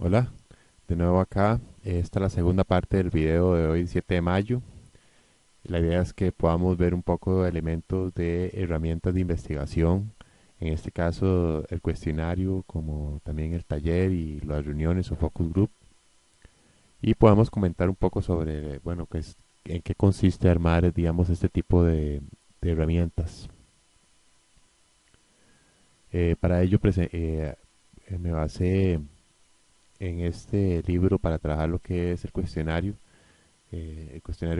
Hola, de nuevo acá. Esta es la segunda parte del video de hoy, 7 de mayo. La idea es que podamos ver un poco de elementos de herramientas de investigación, en este caso el cuestionario, como también el taller y las reuniones o focus group, y podamos comentar un poco sobre, bueno, en qué consiste armar, digamos, este tipo de herramientas. Para ello me basé en este libro para trabajar lo que es el cuestionario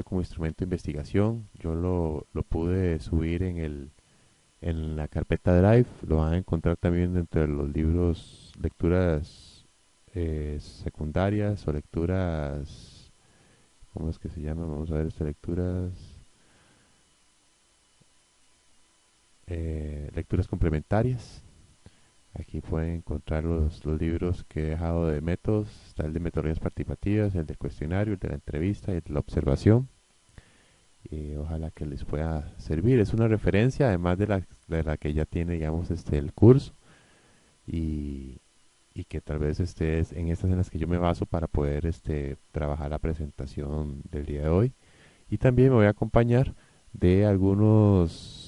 como instrumento de investigación. Yo lo pude subir en la carpeta Drive. Lo van a encontrar también dentro de los libros, lecturas secundarias o lecturas, ¿cómo es que se llama? Vamos a ver, estas lecturas complementarias. Aquí pueden encontrar los libros que he dejado de métodos. Está el de metodologías participativas, el del cuestionario, el de la entrevista y el de la observación. Y ojalá que les pueda servir. Es una referencia, además de la que ya tiene, digamos, el curso y, y que tal vez es en estas en las que yo me baso para poder trabajar la presentación del día de hoy. Y también me voy a acompañar de algunos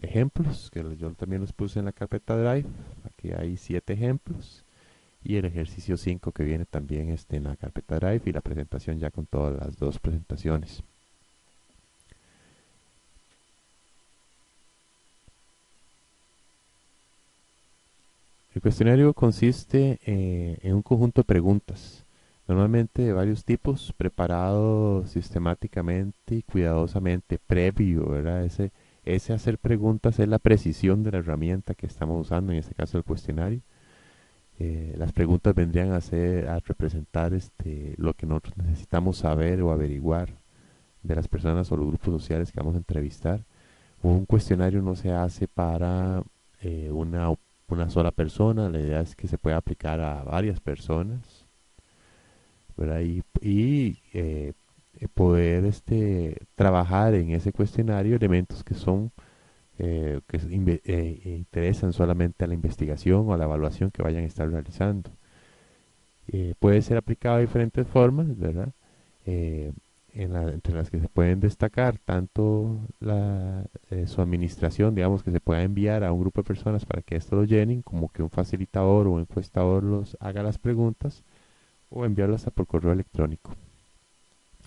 ejemplos que yo también los puse en la carpeta Drive. Aquí hay 7 ejemplos y el ejercicio 5 que viene también en la carpeta Drive y la presentación ya con todas las dos presentaciones. El cuestionario consiste en un conjunto de preguntas, normalmente de varios tipos, preparado sistemáticamente y cuidadosamente, previo, ¿verdad? Ese hacer preguntas es la precisión de la herramienta que estamos usando, en este caso el cuestionario. Las preguntas vendrían a representar lo que nosotros necesitamos saber o averiguar de las personas o los grupos sociales que vamos a entrevistar. Un cuestionario no se hace para una sola persona, la idea es que se pueda aplicar a varias personas, ¿verdad? Poder trabajar en ese cuestionario elementos que son interesan solamente a la investigación o a la evaluación que vayan a estar realizando. Puede ser aplicado de diferentes formas, ¿verdad? Eh, entre las que se pueden destacar tanto su administración, digamos, que se pueda enviar a un grupo de personas para que esto lo llenen, como que un facilitador o encuestador los haga las preguntas o enviarlas hasta por correo electrónico.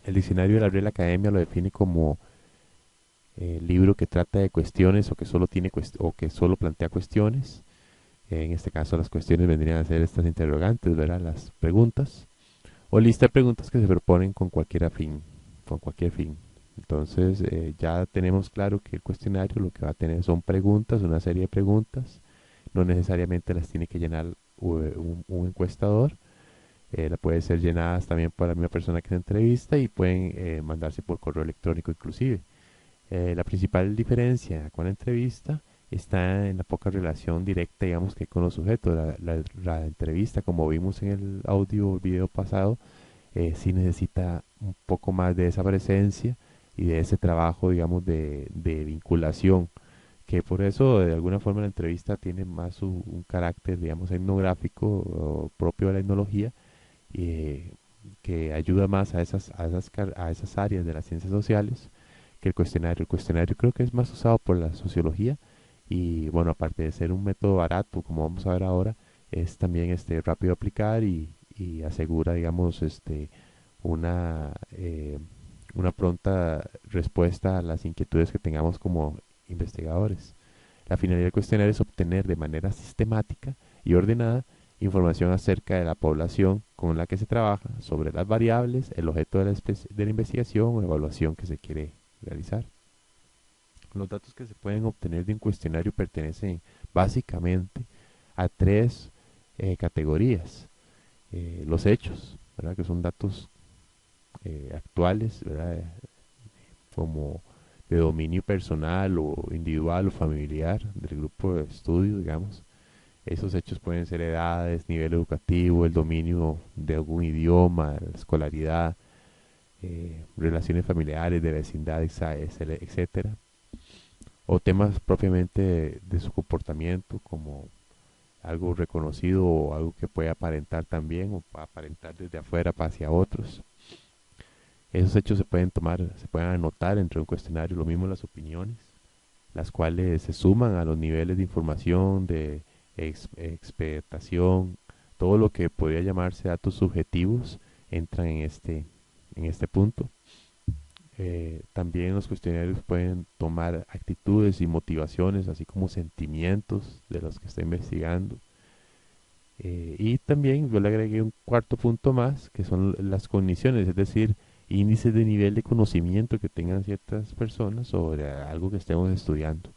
El diccionario de la Real Academia lo define como libro que trata de cuestiones o que solo o que solo plantea cuestiones. En este caso las cuestiones vendrían a ser estas interrogantes, ¿verdad? Las preguntas o lista de preguntas que se proponen con cualquier fin. Entonces ya tenemos claro que el cuestionario lo que va a tener son preguntas, una serie de preguntas, no necesariamente las tiene que llenar un encuestador, la puede ser llenadas también por la misma persona que se entrevista y pueden mandarse por correo electrónico inclusive. La principal diferencia con la entrevista está en la poca relación directa, digamos, que con los sujetos. La entrevista, como vimos en el audio o video pasado, sí necesita un poco más de esa presencia y de ese trabajo, digamos, de vinculación, que por eso de alguna forma la entrevista tiene más un carácter, digamos, etnográfico o propio de la etnología, eh, que ayuda más a esas áreas de las ciencias sociales que el cuestionario. El cuestionario creo que es más usado por la sociología y bueno, aparte de ser un método barato, como vamos a ver ahora, es también rápido de aplicar y asegura, digamos, una, eh, una pronta respuesta a las inquietudes que tengamos como investigadores. La finalidad del cuestionario es obtener de manera sistemática y ordenada información acerca de la población con la que se trabaja, sobre las variables, el objeto de la investigación o evaluación que se quiere realizar. Los datos que se pueden obtener de un cuestionario pertenecen básicamente a tres categorías. Los hechos, ¿verdad? Que son datos actuales, ¿verdad? Como de dominio personal o individual o familiar del grupo de estudio, digamos. Esos hechos pueden ser edades, nivel educativo, el dominio de algún idioma, la escolaridad, relaciones familiares, de vecindad, etcétera. O temas propiamente de su comportamiento, como algo reconocido o algo que puede aparentar también o aparentar desde afuera hacia otros. Esos hechos se pueden tomar, se pueden anotar entre un cuestionario, lo mismo las opiniones, las cuales se suman a los niveles de información, de expectación, todo lo que podría llamarse datos subjetivos entran en este punto. También los cuestionarios pueden tomar actitudes y motivaciones, así como sentimientos de los que está investigando. Y también yo le agregué un cuarto punto más, que son las cogniciones, es decir, índices de nivel de conocimiento que tengan ciertas personas sobre algo que estemos estudiando.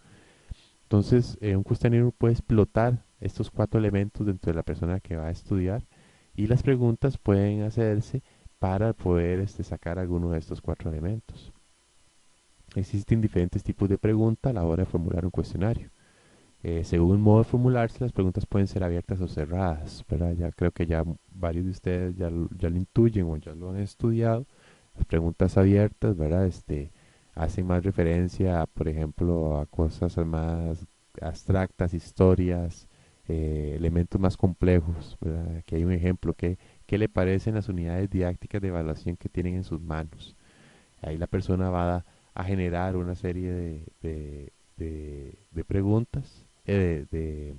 Entonces, un cuestionario puede explotar estos cuatro elementos dentro de la persona que va a estudiar y las preguntas pueden hacerse para poder sacar alguno de estos cuatro elementos. Existen diferentes tipos de preguntas a la hora de formular un cuestionario. Según el modo de formularse, las preguntas pueden ser abiertas o cerradas, ¿verdad? Ya creo que ya varios de ustedes ya lo intuyen o ya lo han estudiado. Las preguntas abiertas, ¿verdad? Hacen más referencia, por ejemplo, a cosas más abstractas, historias, elementos más complejos, ¿verdad? Aquí hay un ejemplo. ¿Qué le parecen las unidades didácticas de evaluación que tienen en sus manos? Ahí la persona va a generar una serie de preguntas, de,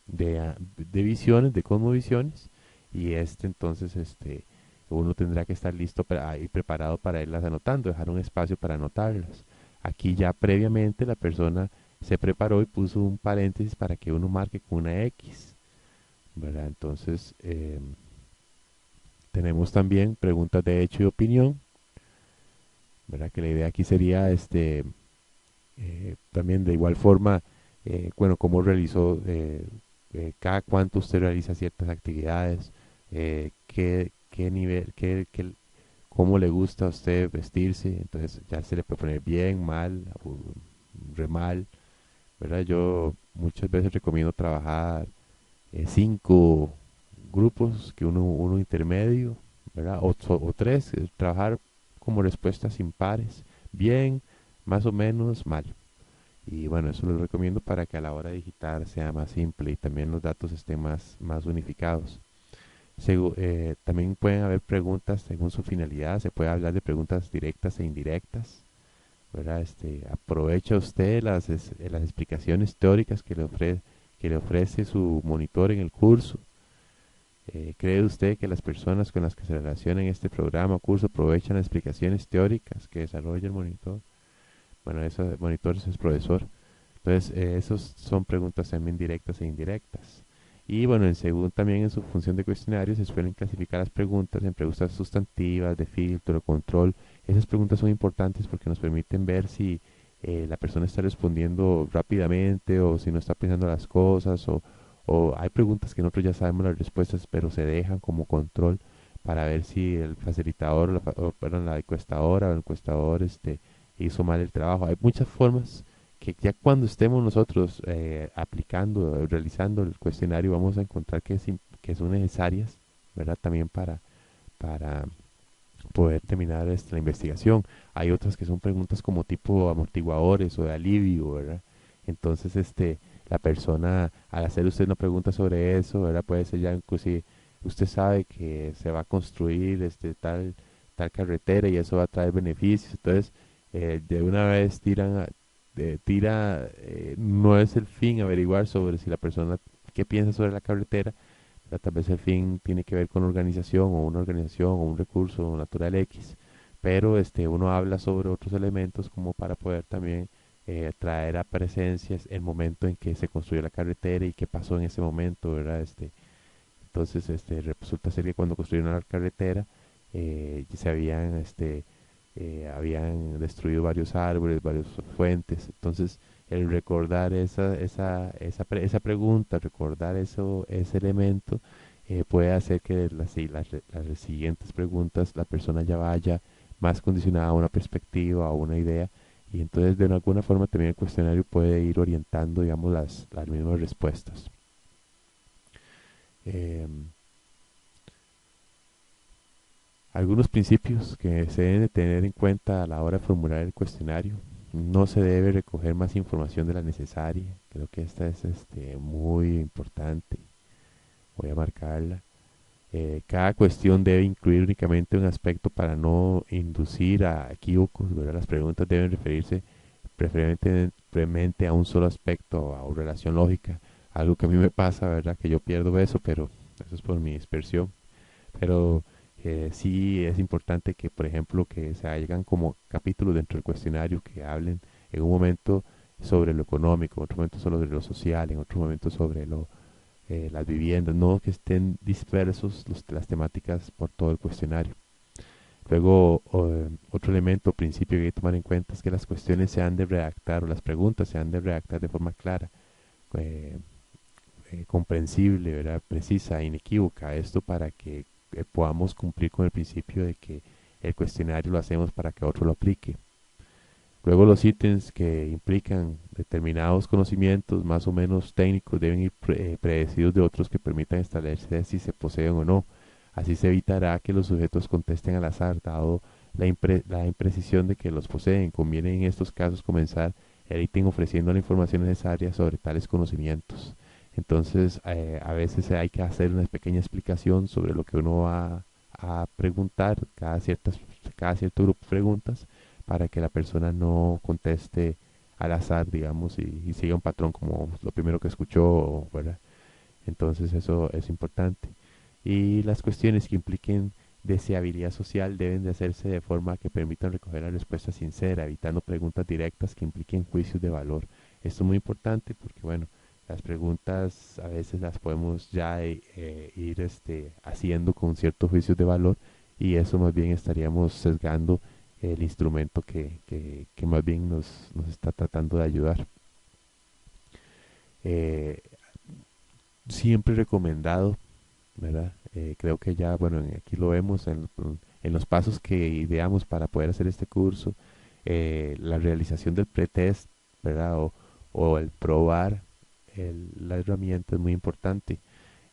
de visiones, de cosmovisiones, y entonces uno tendrá que estar listo y preparado para irlas anotando, dejar un espacio para anotarlas. Aquí ya previamente la persona se preparó y puso un paréntesis para que uno marque con una X, ¿verdad? Entonces tenemos también preguntas de hecho y opinión, ¿verdad? Que la idea aquí sería también de igual forma, bueno, cómo realizó, cada cuánto usted realiza ciertas actividades, qué nivel, cómo le gusta a usted vestirse, entonces ya se le puede poner bien, mal, re mal, ¿verdad? Yo muchas veces recomiendo trabajar cinco grupos, que uno intermedio, ¿verdad? O tres, trabajar como respuestas impares, bien, más o menos, mal. Y bueno, eso lo recomiendo para que a la hora de digitar sea más simple y también los datos estén más unificados. También pueden haber preguntas según su finalidad, se puede hablar de preguntas directas e indirectas, ¿verdad? Aprovecha usted las explicaciones teóricas que le ofrece su monitor en el curso. ¿Cree usted que las personas con las que se relaciona en este programa o curso aprovechan las explicaciones teóricas que desarrolla el monitor? Bueno, ese monitor es el profesor. Entonces, esos son preguntas también directas e indirectas. Y bueno, según también en su función de cuestionario, se suelen clasificar las preguntas en preguntas sustantivas, de filtro, control. Esas preguntas son importantes porque nos permiten ver si la persona está respondiendo rápidamente o si no está pensando las cosas o hay preguntas que nosotros ya sabemos las respuestas, pero se dejan como control para ver si el facilitador perdón, la encuestadora o el encuestador hizo mal el trabajo. Hay muchas formas que ya cuando estemos nosotros aplicando, realizando el cuestionario, vamos a encontrar que son necesarias, ¿verdad? También para poder terminar la investigación. Hay otras que son preguntas como tipo amortiguadores o de alivio, ¿verdad? Entonces, la persona, al hacer usted una pregunta sobre eso, ¿verdad? Puede ser ya inclusive, usted sabe que se va a construir tal carretera y eso va a traer beneficios. Entonces, de una vez no es el fin averiguar sobre si la persona qué piensa sobre la carretera, pero tal vez el fin tiene que ver con organización o una organización o un recurso natural X, pero uno habla sobre otros elementos como para poder también traer a presencias el momento en que se construyó la carretera y qué pasó en ese momento, ¿verdad? Entonces, resulta ser que cuando construyeron la carretera, habían destruido varios árboles, varias fuentes. Entonces, el recordar esa pregunta, recordar ese elemento, puede hacer que las siguientes preguntas la persona ya vaya más condicionada a una perspectiva, a una idea, y entonces de alguna forma también el cuestionario puede ir orientando, digamos, las mismas respuestas. Em, Algunos principios que se deben de tener en cuenta a la hora de formular el cuestionario. no se debe recoger más información de la necesaria. Creo que esta es muy importante. Voy a marcarla. Cada cuestión debe incluir únicamente un aspecto para no inducir a equívocos, ¿verdad? Las preguntas deben referirse preferentemente a un solo aspecto o relación lógica. Algo que a mí me pasa, ¿verdad? Que yo pierdo eso, pero eso es por mi dispersión. Pero sí es importante que, por ejemplo, que se hagan como capítulos dentro del cuestionario que hablen en un momento sobre lo económico, en otro momento sobre lo social, en otro momento sobre las viviendas, no que estén dispersos las temáticas por todo el cuestionario. Luego, otro elemento, principio que hay que tomar en cuenta es que las cuestiones se han de redactar o las preguntas se han de redactar de forma clara, eh, comprensible, ¿verdad? Precisa, inequívoca. Esto para que podamos cumplir con el principio de que el cuestionario lo hacemos para que otro lo aplique. Luego los ítems que implican determinados conocimientos más o menos técnicos deben ir predecidos de otros que permitan establecer si se poseen o no. Así se evitará que los sujetos contesten al azar, dado la imprecisión de que los poseen. Conviene en estos casos comenzar el ítem ofreciendo la información necesaria sobre tales conocimientos. Entonces, a veces hay que hacer una pequeña explicación sobre lo que uno va a preguntar, cada cierto grupo de preguntas, para que la persona no conteste al azar, digamos, y siga un patrón como lo primero que escuchó, ¿verdad? Entonces eso es importante. Y las cuestiones que impliquen deseabilidad social deben de hacerse de forma que permitan recoger la respuesta sincera, evitando preguntas directas que impliquen juicios de valor. Esto es muy importante porque, bueno, las preguntas a veces las podemos ya ir haciendo con ciertos juicios de valor y eso más bien estaríamos sesgando el instrumento que más bien nos está tratando de ayudar. Eh, Siempre recomendado, ¿verdad? Creo que ya, bueno, aquí lo vemos en los pasos que ideamos para poder hacer este curso, la realización del pretest, ¿verdad? O el probar la herramienta es muy importante.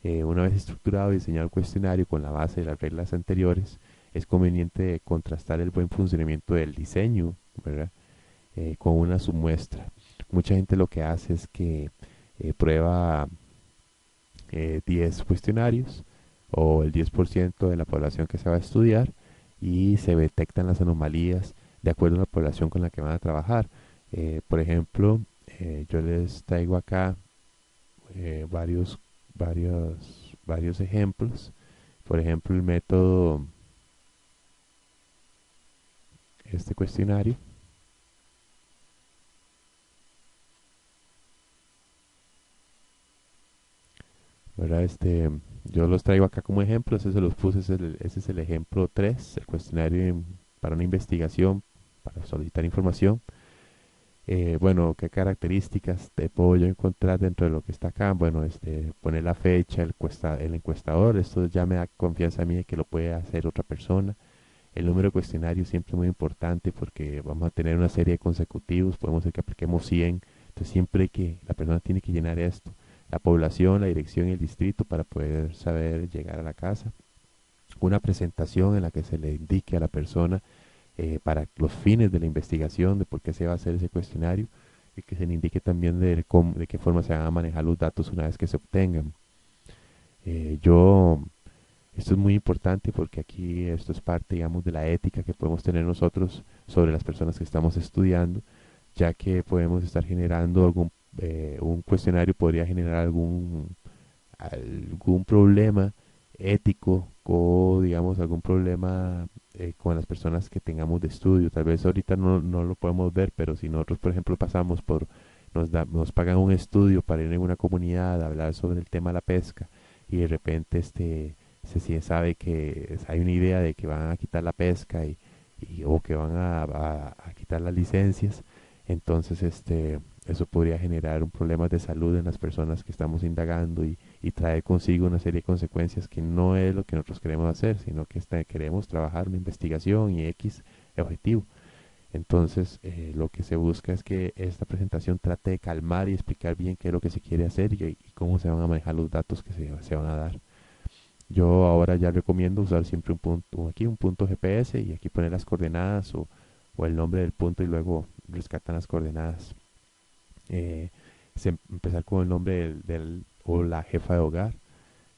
Una vez estructurado y diseñado el cuestionario con la base de las reglas anteriores, es conveniente contrastar el buen funcionamiento del diseño, ¿verdad? Con una submuestra. Mucha gente lo que hace es que prueba 10 cuestionarios o el 10% de la población que se va a estudiar y se detectan las anomalías de acuerdo a la población con la que van a trabajar. Por ejemplo, yo les traigo acá eh, varios, varios ejemplos. Por ejemplo, el método, este cuestionario, ¿verdad? Yo los traigo acá como ejemplo, ese se los puse, ese es el ejemplo 3 el cuestionario para una investigación, para solicitar información. Bueno, ¿qué características te puedo yo encontrar dentro de lo que está acá? Bueno, poner la fecha, el encuestador, esto ya me da confianza a mí de que lo puede hacer otra persona. El número de cuestionarios siempre es muy importante porque vamos a tener una serie de consecutivos, podemos ser que apliquemos 100, entonces siempre que la persona tiene que llenar esto, la población, la dirección y el distrito para poder saber llegar a la casa. Una presentación en la que se le indique a la persona para los fines de la investigación de por qué se va a hacer ese cuestionario y que se le indique también de qué forma se van a manejar los datos una vez que se obtengan. Eh, yo, Esto es muy importante porque aquí esto es parte, digamos, de la ética que podemos tener nosotros sobre las personas que estamos estudiando, ya que podemos estar generando un cuestionario podría generar algún problema ético o digamos algún problema con las personas que tengamos de estudio. Tal vez ahorita no lo podemos ver, pero si nosotros, por ejemplo, nos pagan un estudio para ir en una comunidad a hablar sobre el tema de la pesca y de repente se sabe que hay una idea de que van a quitar la pesca o que van a quitar las licencias, entonces eso podría generar un problema de salud en las personas que estamos indagando y traer consigo una serie de consecuencias que no es lo que nosotros queremos hacer, sino que queremos trabajar una investigación y X objetivo. Entonces, lo que se busca es que esta presentación trate de calmar y explicar bien qué es lo que se quiere hacer y cómo se van a manejar los datos que se van a dar. Yo ahora ya recomiendo usar siempre un punto, aquí un punto GPS y aquí poner las coordenadas o el nombre del punto y luego rescatan las coordenadas. Eh, Empezar con el nombre o la jefa de hogar,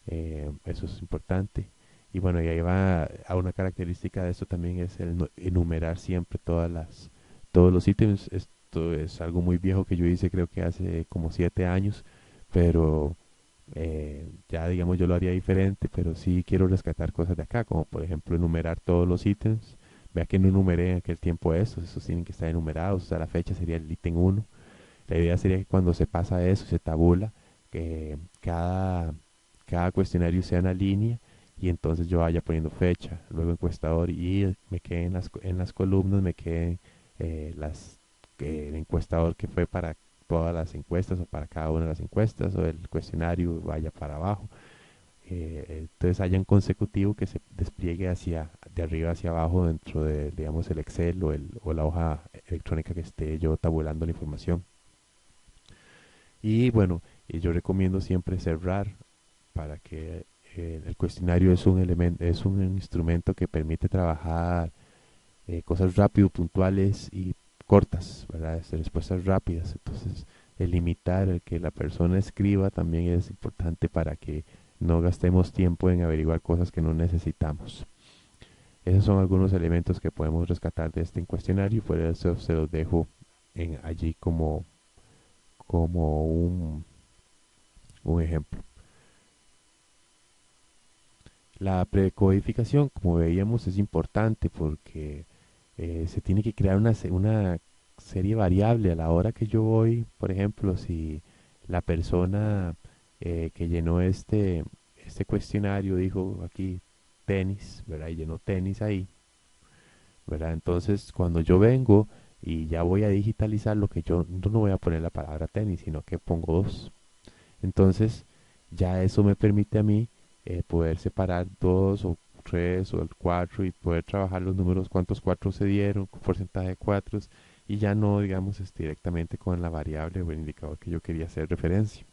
eso es importante. Y bueno, y ahí va a una característica de esto también es enumerar siempre todos los ítems. Esto es algo muy viejo que yo hice creo que hace como 7 años, pero ya digamos yo lo haría diferente, pero sí quiero rescatar cosas de acá, como por ejemplo enumerar todos los ítems. Vea que no enumeré en aquel tiempo esos tienen que estar enumerados, o sea, la fecha sería el ítem uno. La idea sería que cuando se pasa eso, se tabula, que cada cuestionario sea una línea y entonces yo vaya poniendo fecha, luego encuestador y me quede en las columnas, me queden el encuestador que fue para todas las encuestas o para cada una de las encuestas o el cuestionario vaya para abajo. Entonces haya un consecutivo que se despliegue de arriba hacia abajo dentro de, digamos, el Excel o la hoja electrónica que esté yo tabulando la información. Y bueno, yo recomiendo siempre cerrar para que el cuestionario es un elemento, es un instrumento que permite trabajar cosas rápido, puntuales y cortas, ¿verdad? Respuestas rápidas. Entonces, el limitar el que la persona escriba también es importante para que no gastemos tiempo en averiguar cosas que no necesitamos. Esos son algunos elementos que podemos rescatar de este cuestionario y por eso se los dejo allí como un ejemplo. La precodificación, como veíamos, es importante porque se tiene que crear una serie variable a la hora que yo voy, por ejemplo, si la persona que llenó este cuestionario dijo aquí tenis, ¿verdad? Y llenó tenis ahí, ¿verdad? Entonces, cuando yo vengo y ya voy a digitalizar lo que yo no voy a poner la palabra tenis, sino que pongo dos. Entonces, ya eso me permite a mí poder separar dos o tres o el cuatro y poder trabajar los números, cuántos cuatro se dieron, porcentaje de cuatros, y ya no, digamos, directamente con la variable o el indicador que yo quería hacer referencia.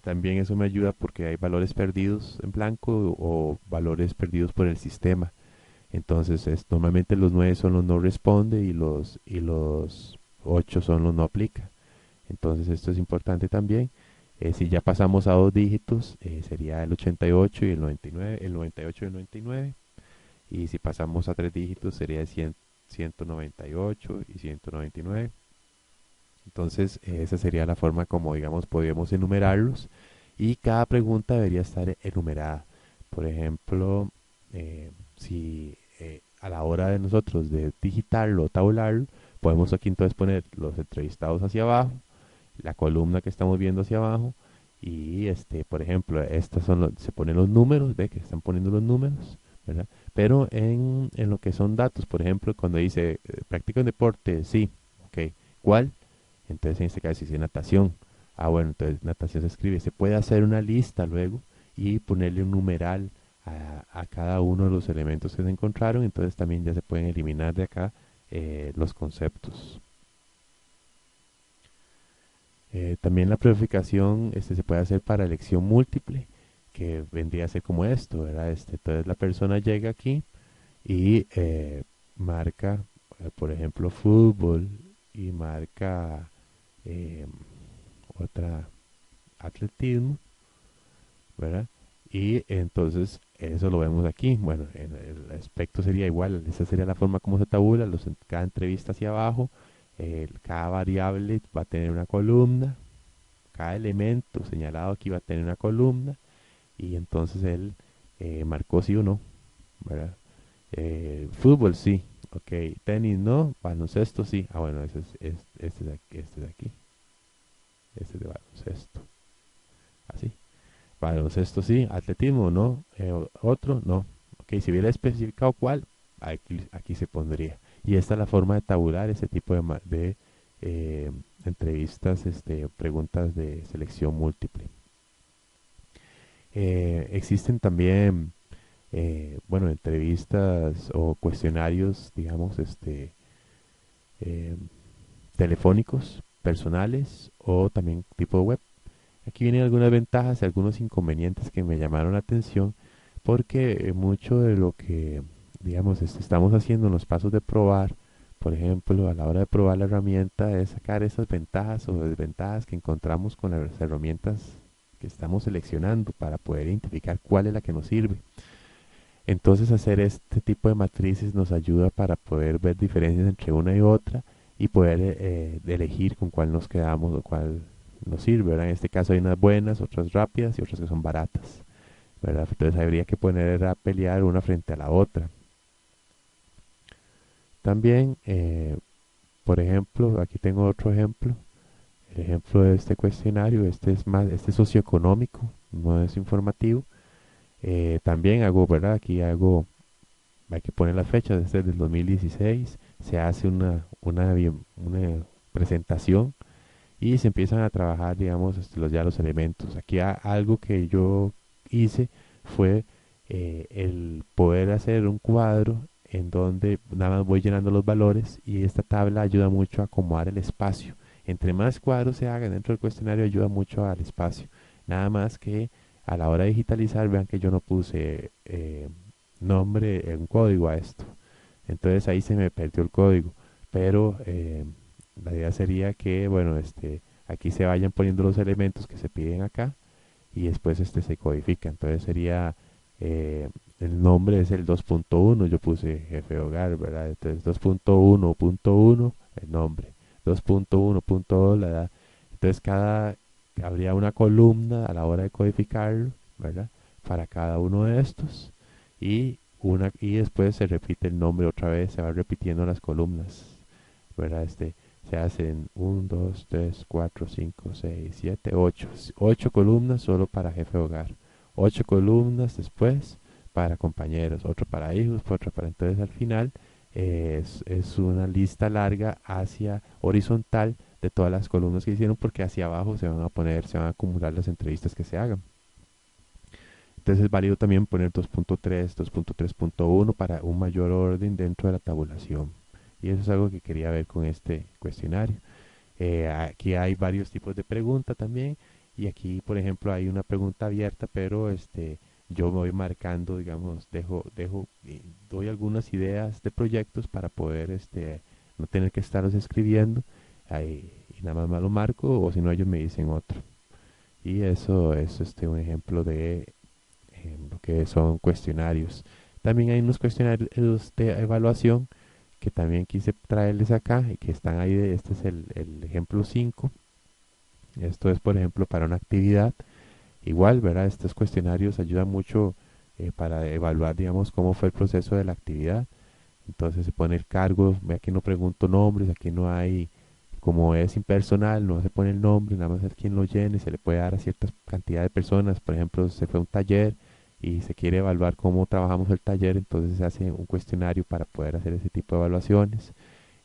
También eso me ayuda porque hay valores perdidos en blanco o valores perdidos por el sistema. Entonces, normalmente los 9 son los no responde y los 8 son los no aplica. Entonces, esto es importante también. Si ya pasamos a dos dígitos, sería el 88 y el 99, el 98 y el 99. Y si pasamos a tres dígitos, sería el 198 y 199. Entonces, esa sería la forma como, digamos, podríamos enumerarlos. Y cada pregunta debería estar enumerada. Por ejemplo, si a la hora de nosotros de digitarlo o tabularlo, podemos aquí entonces poner los entrevistados hacia abajo, la columna que estamos viendo hacia abajo y por ejemplo, se ponen los números, ve que están poniendo los números, ¿verdad? Pero en lo que son datos, por ejemplo, cuando dice practica un deporte, sí, ok, ¿cuál? Entonces en este caso dice natación. Ah, bueno, entonces natación se escribe. Se puede hacer una lista luego y ponerle un numeral a cada uno de los elementos que se encontraron. Entonces también ya se pueden eliminar de acá los conceptos. También la purificación se puede hacer para elección múltiple, que vendría a ser como esto, ¿verdad? Entonces la persona llega aquí y marca, por ejemplo, fútbol y marca eh, otra atletismo, ¿verdad? Y entonces eso lo vemos aquí. Bueno, el aspecto sería igual, esa sería la forma como se tabula, cada entrevista hacia abajo, cada variable va a tener una columna, cada elemento señalado aquí va a tener una columna y entonces él marcó sí o no, ¿verdad? Fútbol sí, ok, tenis no, baloncesto sí, ah bueno, este de aquí, este de baloncesto, así, baloncesto sí, atletismo no, otro no, ok, si hubiera especificado cuál, aquí se pondría. Y esta es la forma de tabular ese tipo de entrevistas, preguntas de selección múltiple. Existen también, bueno, entrevistas o cuestionarios, digamos, eh, telefónicos, personales o también tipo web. Aquí vienen algunas ventajas y algunos inconvenientes que me llamaron la atención porque mucho de lo que, digamos, estamos haciendo en los pasos de probar, por ejemplo, a la hora de probar la herramienta, es sacar esas ventajas o desventajas que encontramos con las herramientas que estamos seleccionando para poder identificar cuál es la que nos sirve. Entonces hacer este tipo de matrices nos ayuda para poder ver diferencias entre una y otra y poder elegir con cuál nos quedamos o cuál nos sirve, ¿verdad? En este caso hay unas buenas, otras rápidas y otras que son baratas, ¿verdad? Entonces habría que poner a pelear una frente a la otra. También, por ejemplo, aquí tengo otro ejemplo. El ejemplo de este cuestionario, este es socioeconómico, no es informativo. También hago, ¿verdad? Aquí hago, hay que poner las fechas, este es del 2016, se hace una presentación y se empiezan a trabajar, digamos, ya los elementos. Aquí algo que yo hice fue el poder hacer un cuadro en donde nada más voy llenando los valores y esta tabla ayuda mucho a acomodar el espacio. Entre más cuadros se hagan dentro del cuestionario ayuda mucho al espacio. Nada más que a la hora de digitalizar, vean que yo no puse nombre, un código a esto. Entonces ahí se me perdió el código. Pero la idea sería que, bueno, aquí se vayan poniendo los elementos que se piden acá y después se codifica. Entonces sería, el nombre es el 2.1, yo puse jefe de hogar, ¿verdad? Entonces 2.1.1, el nombre. 2.1.2, la edad. Entonces habría una columna a la hora de codificarlo, ¿verdad? Para cada uno de estos y después se repite el nombre otra vez, se va repitiendo las columnas, ¿verdad? Se hacen 1, 2, 3, 4, 5, 6, 7, 8. 8 columnas solo para jefe de hogar. 8 columnas después para compañeros, otro para hijos, otro para... Entonces al final es una lista larga hacia horizontal de todas las columnas que hicieron porque hacia abajo se van a acumular las entrevistas que se hagan. Entonces es válido también poner 2.3, 2.3.1 para un mayor orden dentro de la tabulación. Y eso es algo que quería ver con este cuestionario. Aquí hay varios tipos de preguntas también. Y aquí, por ejemplo, hay una pregunta abierta, pero yo me voy marcando, digamos, doy algunas ideas de proyectos para poder no tener que estarlos escribiendo. Y nada más me lo marco, o si no, ellos me dicen otro. Y eso es un ejemplo de lo que son cuestionarios. También hay unos cuestionarios de evaluación que también quise traerles acá y que están ahí. Este es el ejemplo 5. Esto es, por ejemplo, para una actividad. Igual, ¿verdad? Estos cuestionarios ayudan mucho para evaluar, digamos, cómo fue el proceso de la actividad. Entonces se pone el cargo, ve aquí no pregunto nombres, aquí no hay, como es impersonal, no se pone el nombre, nada más es quien lo llene, se le puede dar a cierta cantidad de personas. Por ejemplo, se fue a un taller y se quiere evaluar cómo trabajamos el taller, entonces se hace un cuestionario para poder hacer ese tipo de evaluaciones.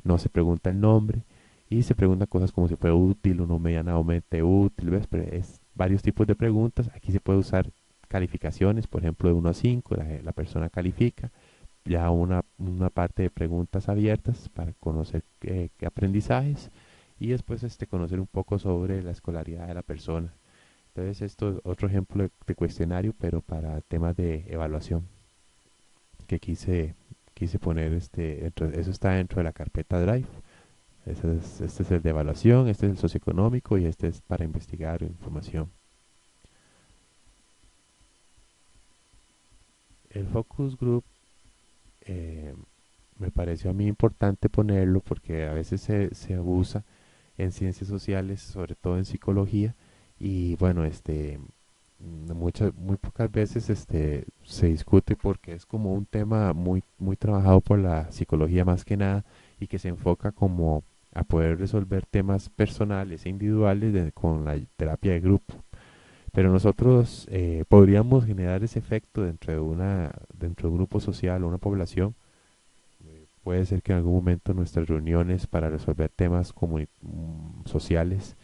No se pregunta el nombre y se preguntan cosas como si fue útil o no medianamente útil, ¿ves? Pero es varios tipos de preguntas. Aquí se puede usar calificaciones, por ejemplo, de 1 a 5, la persona califica. Ya una parte de preguntas abiertas para conocer qué aprendizajes y después conocer un poco sobre la escolaridad de la persona. Entonces esto es otro ejemplo de cuestionario, pero para temas de evaluación que quise poner eso está dentro de la carpeta Drive. Este es el de evaluación, este es el socioeconómico y este es para investigar información. El focus group eh, me pareció a mí importante ponerlo porque a veces se abusa en ciencias sociales, sobre todo en psicología, y bueno, muy pocas veces se discute porque es como un tema muy trabajado por la psicología más que nada y que se enfoca como a poder resolver temas personales e individuales con la terapia de grupo. Pero nosotros podríamos generar ese efecto dentro de un grupo social o una población. Puede ser que en algún momento nuestras reuniones para resolver temas sociales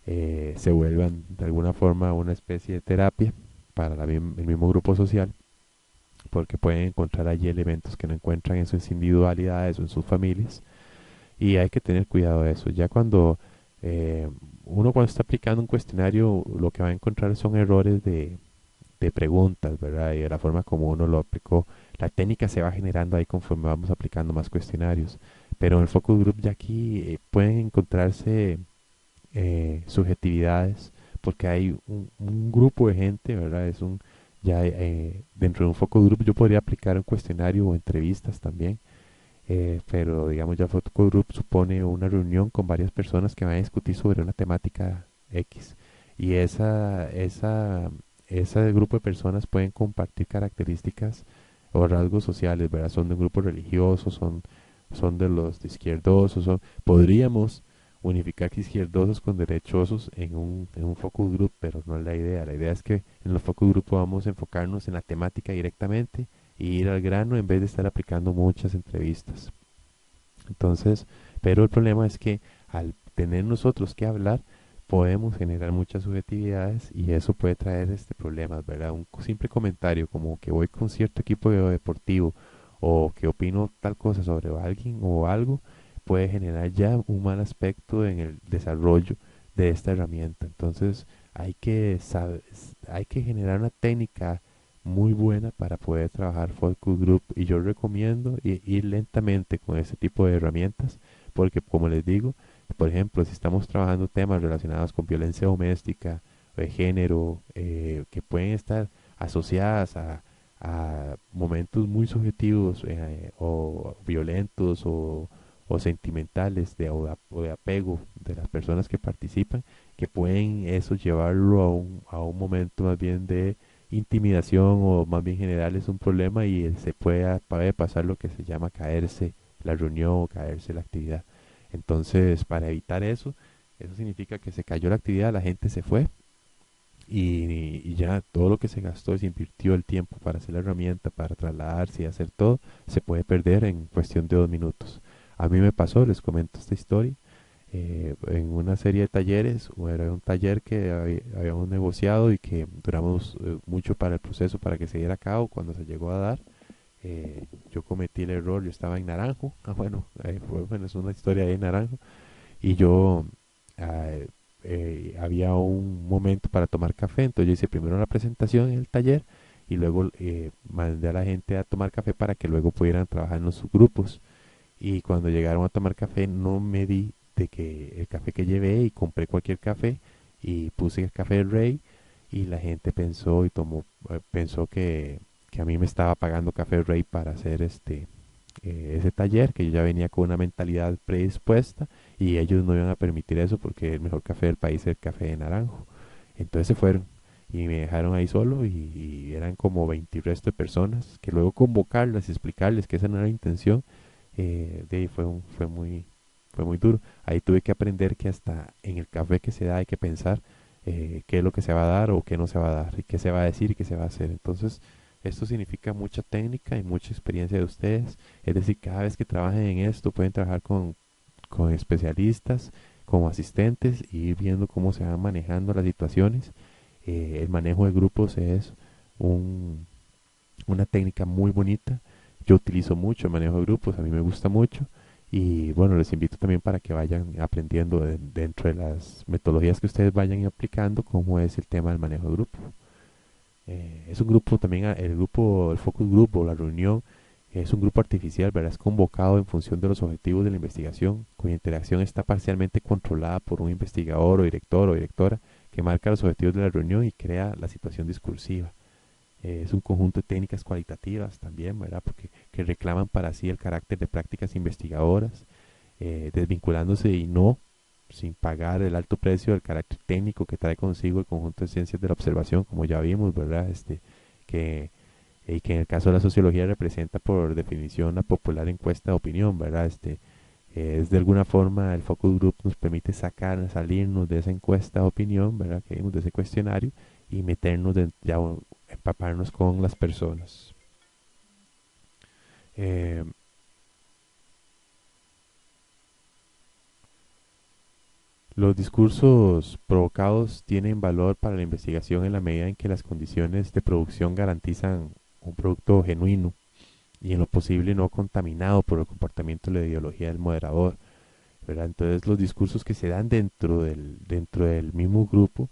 se vuelvan de alguna forma una especie de terapia para el mismo grupo social, porque pueden encontrar allí elementos que no encuentran en sus individualidades o en sus familias, y hay que tener cuidado de eso. Ya eh, cuando está aplicando un cuestionario, lo que va a encontrar son errores de preguntas, ¿verdad? Y de la forma como uno lo aplicó. La técnica se va generando ahí conforme vamos aplicando más cuestionarios. Pero en el focus group ya aquí pueden encontrarse subjetividades, porque hay un grupo de gente, ¿verdad? Ya dentro de un focus group yo podría aplicar un cuestionario o entrevistas también, pero digamos ya el focus group supone una reunión con varias personas que van a discutir sobre una temática X. Y ese grupo de personas pueden compartir características o rasgos sociales, ¿verdad? Son de un grupo religioso, son de los de izquierdosos, podríamos unificar izquierdosos con derechosos en un focus group, pero no es la idea. La idea es que en los focus group podamos enfocarnos en la temática directamente y ir al grano en vez de estar aplicando muchas entrevistas. Entonces, pero el problema es que al tener nosotros que hablar, podemos generar muchas subjetividades y eso puede traer problemas, ¿verdad? Un simple comentario como que voy con cierto equipo deportivo o que opino tal cosa sobre alguien o algo, puede generar ya un mal aspecto en el desarrollo de esta herramienta. Entonces, hay que generar una técnica muy buena para poder trabajar focus group y yo recomiendo ir lentamente con este tipo de herramientas porque como les digo, por ejemplo, si estamos trabajando temas relacionados con violencia doméstica, de género, que pueden estar asociadas a momentos muy subjetivos o violentos o sentimentales o de apego de las personas que participan, que pueden eso llevarlo a un momento más bien de intimidación o más bien general es un problema y puede pasar lo que se llama caerse la reunión o caerse la actividad. Entonces, para evitar eso, eso significa que se cayó la actividad, la gente se fue y ya todo lo que se gastó, se invirtió el tiempo para hacer la herramienta, para trasladarse y hacer todo, se puede perder en cuestión de 2 minutos. A mí me pasó, les comento esta historia, en una serie de talleres, o era un taller que habíamos negociado y que duramos mucho para el proceso, para que se diera a cabo cuando se llegó a dar. Yo cometí el error, yo estaba en Naranjo, bueno, es una historia de Naranjo, y yo ah, había un momento para tomar café, entonces yo hice primero la presentación en el taller y luego mandé a la gente a tomar café para que luego pudieran trabajar en los subgrupos. Y cuando llegaron a tomar café no me di de que el café que llevé y compré cualquier café y puse el café del rey y la gente pensó y pensó que a mí me estaba pagando café rey para hacer ese taller, que yo ya venía con una mentalidad predispuesta y ellos no iban a permitir eso porque el mejor café del país es el café de naranjo. Entonces se fueron y me dejaron ahí solo y eran como 20 y resto de personas que luego convocarlas y explicarles que esa no era la intención, de ahí fue muy duro. Ahí tuve que aprender que hasta en el café que se da hay que pensar qué es lo que se va a dar o qué no se va a dar y qué se va a decir y qué se va a hacer. Entonces, esto significa mucha técnica y mucha experiencia de ustedes. Es decir, cada vez que trabajen en esto pueden trabajar con especialistas, como asistentes y ir viendo cómo se van manejando las situaciones. El manejo de grupos es un, una técnica muy bonita. Yo utilizo mucho el manejo de grupos, a mí me gusta mucho. Y bueno, les invito también para que vayan aprendiendo dentro de las metodologías que ustedes vayan aplicando, cómo es el tema del manejo de grupo. Es un grupo también, el focus group o la reunión es un grupo artificial, ¿verdad? Es convocado en función de los objetivos de la investigación, cuya interacción está parcialmente controlada por un investigador o director o directora que marca los objetivos de la reunión y crea la situación discursiva. Es un conjunto de técnicas cualitativas también, ¿verdad? Porque que reclaman para sí el carácter de prácticas investigadoras, desvinculándose y no sin pagar el alto precio del carácter técnico que trae consigo el conjunto de ciencias de la observación, como ya vimos, ¿verdad? Que, que en el caso de la sociología representa por definición la popular encuesta de opinión, ¿verdad? Es de alguna forma el focus group nos permite salirnos de esa encuesta de opinión, ¿verdad? Que vimos de ese cuestionario y meternos ya empaparnos con las personas. Eh, los discursos provocados tienen valor para la investigación en la medida en que las condiciones de producción garantizan un producto genuino y en lo posible no contaminado por el comportamiento de la ideología del moderador, ¿verdad? Entonces los discursos que se dan dentro del mismo grupo,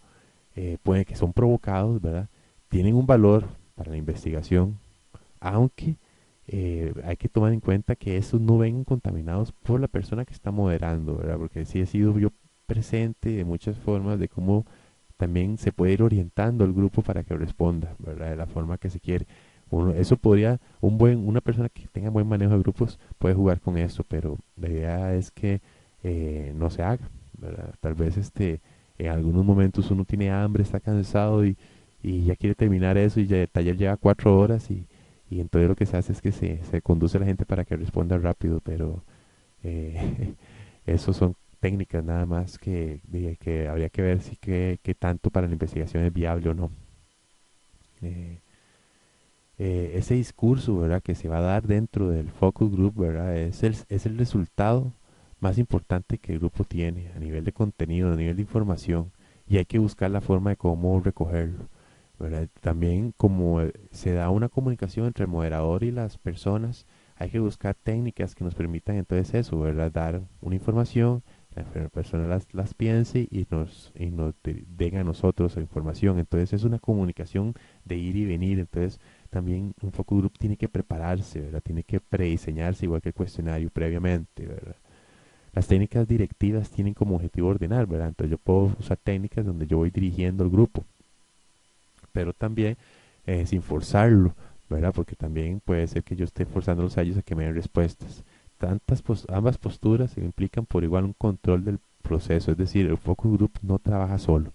pueden que son provocados, ¿verdad? Tienen un valor para la investigación, aunque hay que tomar en cuenta que estos no vengan contaminados por la persona que está moderando, ¿verdad? Porque sí he sido yo presente de muchas formas de cómo también se puede ir orientando al grupo para que responda, ¿verdad? De la forma que se quiere. Eso podría, una persona que tenga buen manejo de grupos puede jugar con eso, pero la idea es que no se haga, ¿verdad? Tal vez en algunos momentos uno tiene hambre, está cansado y ya quiere terminar eso y ya el taller lleva 4 horas y entonces lo que se hace es que se conduce a la gente para que responda rápido, pero eso son técnicas nada más que habría que ver si que tanto para la investigación es viable o no. Eh, Ese discurso, ¿verdad? Que se va a dar dentro del focus group, ¿verdad? Es el resultado más importante que el grupo tiene a nivel de contenido, a nivel de información, y hay que buscar la forma de cómo recogerlo, ¿verdad? También como se da una comunicación entre el moderador y las personas, hay que buscar técnicas que nos permitan entonces eso, ¿verdad? Dar una información, la persona las piense y nos den a nosotros la información. Entonces es una comunicación de ir y venir. Entonces también un focus group tiene que prepararse, ¿verdad? Tiene que prediseñarse igual que el cuestionario previamente, ¿verdad? Las técnicas directivas tienen como objetivo ordenar, ¿verdad? Entonces yo puedo usar técnicas donde yo voy dirigiendo el grupo, pero también sin forzarlo, ¿verdad? Porque también puede ser que yo esté forzándolos a ellos a que me den respuestas. Ambas posturas se implican por igual un control del proceso, es decir, el focus group no trabaja solo,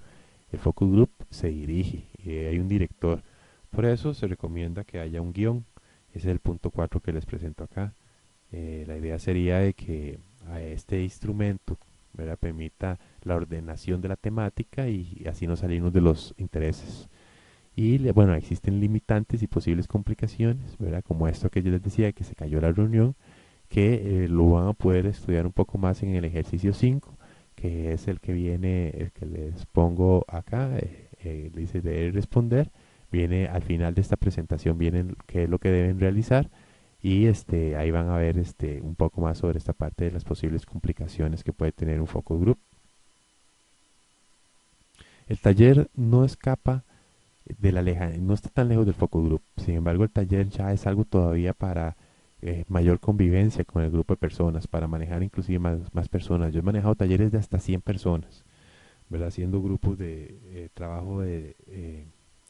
el focus group se dirige y hay un director. Por eso se recomienda que haya un guión. Ese es el punto 4 que les presento acá. La idea sería de que a este instrumento, ¿verdad? Permita la ordenación de la temática y así no salirnos de los intereses. Y bueno, existen limitantes y posibles complicaciones, ¿verdad? Como esto que yo les decía, que se cayó la reunión, que lo van a poder estudiar un poco más en el ejercicio 5, que es el que viene, el que les pongo acá, dice de responder, viene al final de esta presentación, viene qué es lo que deben realizar y ahí van a ver un poco más sobre esta parte de las posibles complicaciones que puede tener un focus group. El taller no escapa no está tan lejos del focus group. Sin embargo, el taller ya es algo todavía para mayor convivencia con el grupo de personas, para manejar inclusive más personas. Yo he manejado talleres de hasta 100 personas, ¿verdad? Haciendo grupos de trabajo de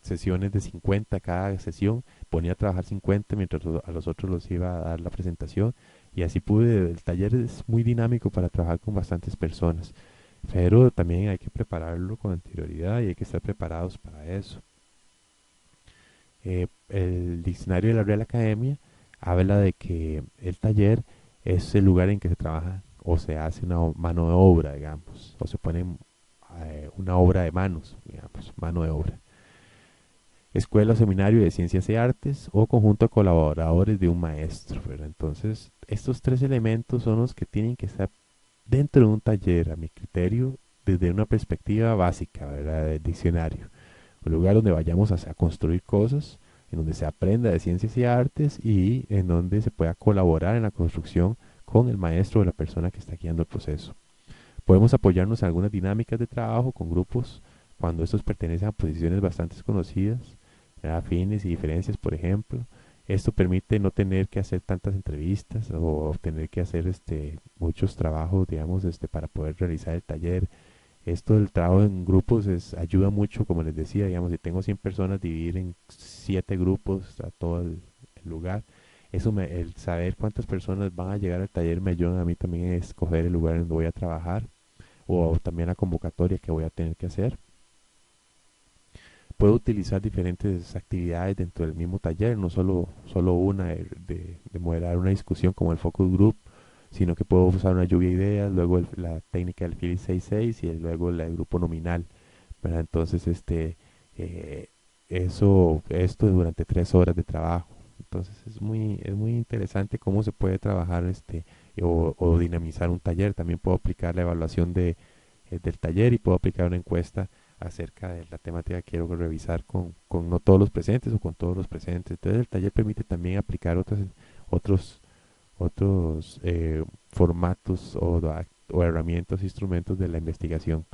sesiones de 50 cada sesión. Ponía a trabajar 50 mientras a los otros los iba a dar la presentación. Y así pude. El taller es muy dinámico para trabajar con bastantes personas. Pero también hay que prepararlo con anterioridad y hay que estar preparados para eso. El diccionario de la Real Academia habla de que el taller es el lugar en que se trabaja o se hace una mano de obra, digamos, o se pone una obra de manos, digamos, mano de obra. Escuela o seminario de ciencias y artes o conjunto de colaboradores de un maestro, ¿verdad? Entonces, estos tres elementos son los que tienen que estar dentro de un taller, a mi criterio, desde una perspectiva básica, ¿verdad? Del diccionario. Un lugar donde vayamos a construir cosas, en donde se aprenda de ciencias y artes y en donde se pueda colaborar en la construcción con el maestro o la persona que está guiando el proceso. Podemos apoyarnos en algunas dinámicas de trabajo con grupos cuando estos pertenecen a posiciones bastante conocidas, afines y diferencias, por ejemplo. Esto permite no tener que hacer tantas entrevistas o tener que hacer muchos trabajos, digamos, para poder realizar el taller. Esto del trabajo en grupos ayuda mucho, como les decía, digamos, si tengo 100 personas, dividir en 7 grupos a todo el lugar. El saber cuántas personas van a llegar al taller me ayuda a mí también a escoger el lugar donde voy a trabajar o también la convocatoria que voy a tener que hacer. Puedo utilizar diferentes actividades dentro del mismo taller, no solo una de moderar una discusión como el focus group, sino que puedo usar una lluvia de ideas, luego la técnica del Phillips 66 y luego el grupo nominal, ¿verdad? Entonces, esto durante 3 horas de trabajo. Entonces es muy interesante cómo se puede trabajar o dinamizar un taller. También puedo aplicar la evaluación del taller y puedo aplicar una encuesta acerca de la temática que quiero revisar con no todos los presentes o con todos los presentes. Entonces el taller permite también aplicar otros formatos o herramientas, instrumentos de la investigación,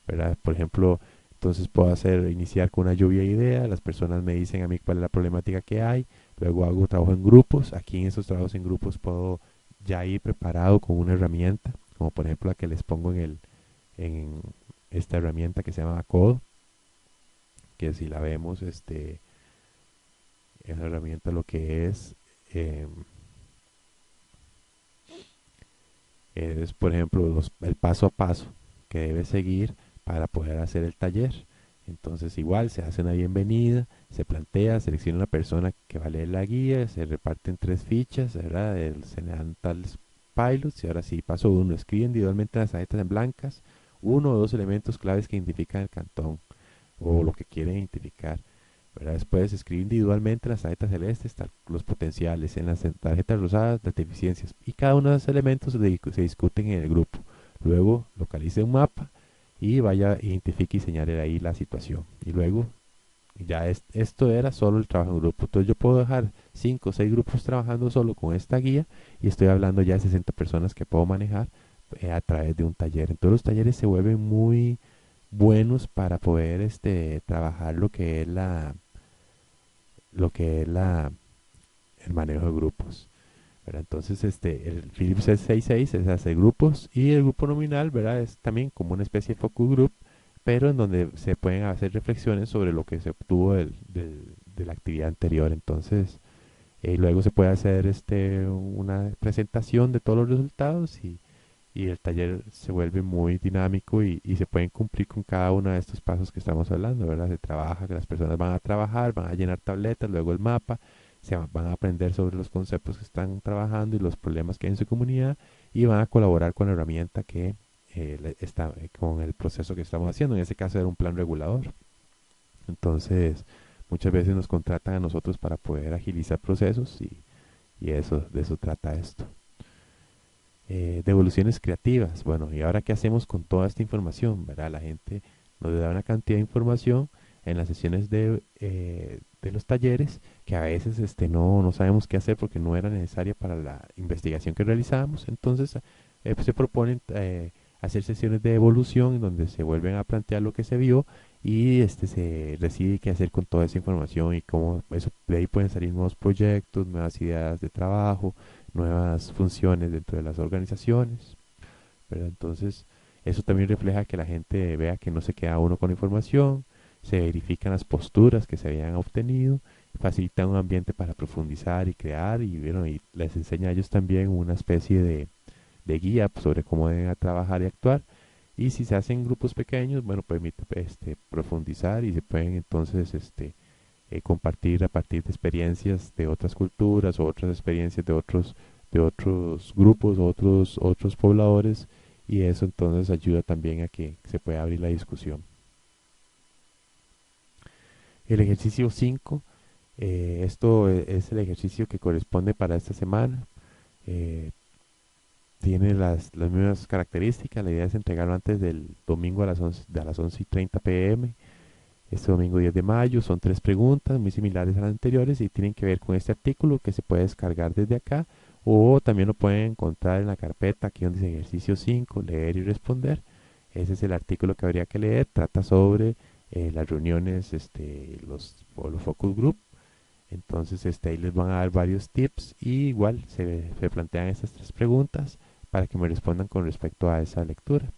¿verdad? Por ejemplo, entonces puedo iniciar con una lluvia de ideas, las personas me dicen a mí cuál es la problemática que hay, Luego hago trabajo en grupos. Aquí en esos trabajos en grupos puedo ya ir preparado con una herramienta, como por ejemplo la que les pongo en esta herramienta que se llama Codo, que si la vemos, esa herramienta lo que eh, es por ejemplo, el paso a paso que debe seguir para poder hacer el taller. Entonces igual se hace una bienvenida, se plantea, selecciona una persona que va a leer la guía, se reparten 3 fichas, ¿verdad? Se le dan tales pilots y ahora sí, paso uno, escribe individualmente las tarjetas en blancas, 1 o 2 elementos claves que identifican el cantón o lo que quieren identificar. ¿Verdad? Después escribe individualmente las tarjetas celestes, los potenciales, en las tarjetas rosadas, las deficiencias. Y cada uno de esos elementos se discuten en el grupo. Luego localice un mapa y vaya, identifique y señale ahí la situación. Y luego ya esto era solo el trabajo en grupo. Entonces yo puedo dejar 5 o 6 grupos trabajando solo con esta guía y estoy hablando ya de 60 personas que puedo manejar a través de un taller. Entonces los talleres se vuelven muy buenos para poder trabajar lo que es el manejo de grupos. ¿Verdad? Entonces, el Philips C66 es hacer grupos y el grupo nominal, ¿verdad? Es también como una especie de focus group, pero en donde se pueden hacer reflexiones sobre lo que se obtuvo de la actividad anterior. Entonces, luego se puede hacer una presentación de todos los resultados y el taller se vuelve muy dinámico y se pueden cumplir con cada uno de estos pasos que estamos hablando, ¿verdad? Se trabaja, que las personas van a trabajar, van a llenar tabletas, luego el mapa, van a aprender sobre los conceptos que están trabajando y los problemas que hay en su comunidad y van a colaborar con la herramienta que está con el proceso que estamos haciendo. En ese caso era un plan regulador. Entonces, muchas veces nos contratan a nosotros para poder agilizar procesos y de eso trata esto. Devoluciones creativas. Bueno, ¿y ahora qué hacemos con toda esta información? ¿Verdad? La gente nos da una cantidad de información en las sesiones de los talleres que a veces no sabemos qué hacer porque no era necesaria para la investigación que realizábamos. Entonces pues se proponen hacer sesiones de evolución en donde se vuelven a plantear lo que se vio y se decide qué hacer con toda esa información y cómo eso, de ahí pueden salir nuevos proyectos, nuevas ideas de trabajo, nuevas funciones dentro de las organizaciones, ¿verdad? Entonces, eso también refleja que la gente vea que no se queda uno con información, se verifican las posturas que se habían obtenido, facilita un ambiente para profundizar y crear y, bueno, y les enseña a ellos también una especie de guía sobre cómo deben trabajar y actuar. Y si se hacen grupos pequeños, bueno, permite profundizar y se pueden entonces compartir a partir de experiencias de otras culturas o otras experiencias de otros grupos, otros pobladores y eso entonces ayuda también a que se pueda abrir la discusión. El ejercicio 5, esto es el ejercicio que corresponde para esta semana. Eh, Tiene las mismas características, la idea es entregarlo antes del domingo a las 11:30 p.m. Este domingo 10 de mayo son 3 preguntas muy similares a las anteriores y tienen que ver con este artículo que se puede descargar desde acá o también lo pueden encontrar en la carpeta aquí donde dice ejercicio 5, leer y responder. Ese es el artículo que habría que leer, trata sobre las reuniones, los focus group. Entonces ahí les van a dar varios tips y igual se plantean estas 3 preguntas para que me respondan con respecto a esa lectura.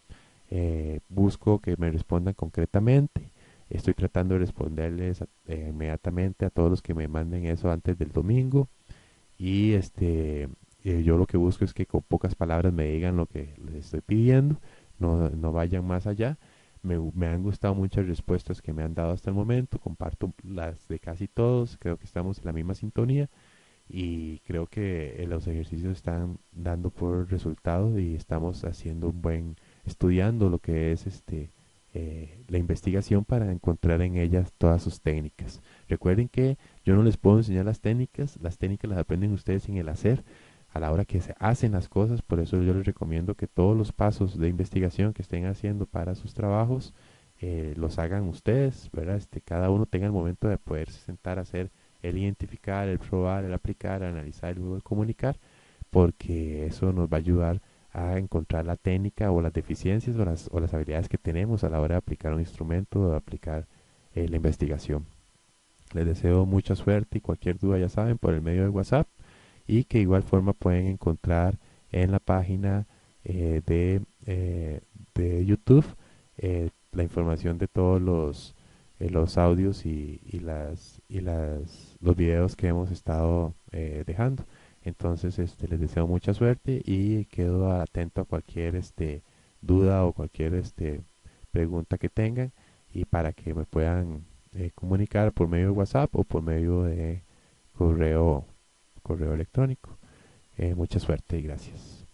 Busco que me respondan concretamente. Estoy tratando de responderles inmediatamente a todos los que me manden eso antes del domingo. Y yo lo que busco es que con pocas palabras me digan lo que les estoy pidiendo, no vayan más allá. Me han gustado muchas respuestas que me han dado hasta el momento, comparto las de casi todos, creo que estamos en la misma sintonía y creo que los ejercicios están dando por resultado y estamos haciendo estudiando lo que es la investigación para encontrar en ellas todas sus técnicas. Recuerden que yo no les puedo enseñar las técnicas las aprenden ustedes en el hacer, a la hora que se hacen las cosas, por eso yo les recomiendo que todos los pasos de investigación que estén haciendo para sus trabajos los hagan ustedes, ¿verdad? Cada uno tenga el momento de poderse sentar a hacer el identificar, el probar, el aplicar, el analizar y luego el comunicar, porque eso nos va a ayudar a encontrar la técnica o las deficiencias o las habilidades que tenemos a la hora de aplicar un instrumento o de aplicar la investigación. Les deseo mucha suerte y cualquier duda ya saben por el medio de WhatsApp y que de igual forma pueden encontrar en la página de YouTube la información de todos los audios los videos que hemos estado dejando. Entonces, les deseo mucha suerte y quedo atento a cualquier duda o cualquier pregunta que tengan y para que me puedan comunicar por medio de WhatsApp o por medio de correo electrónico. Mucha suerte y gracias.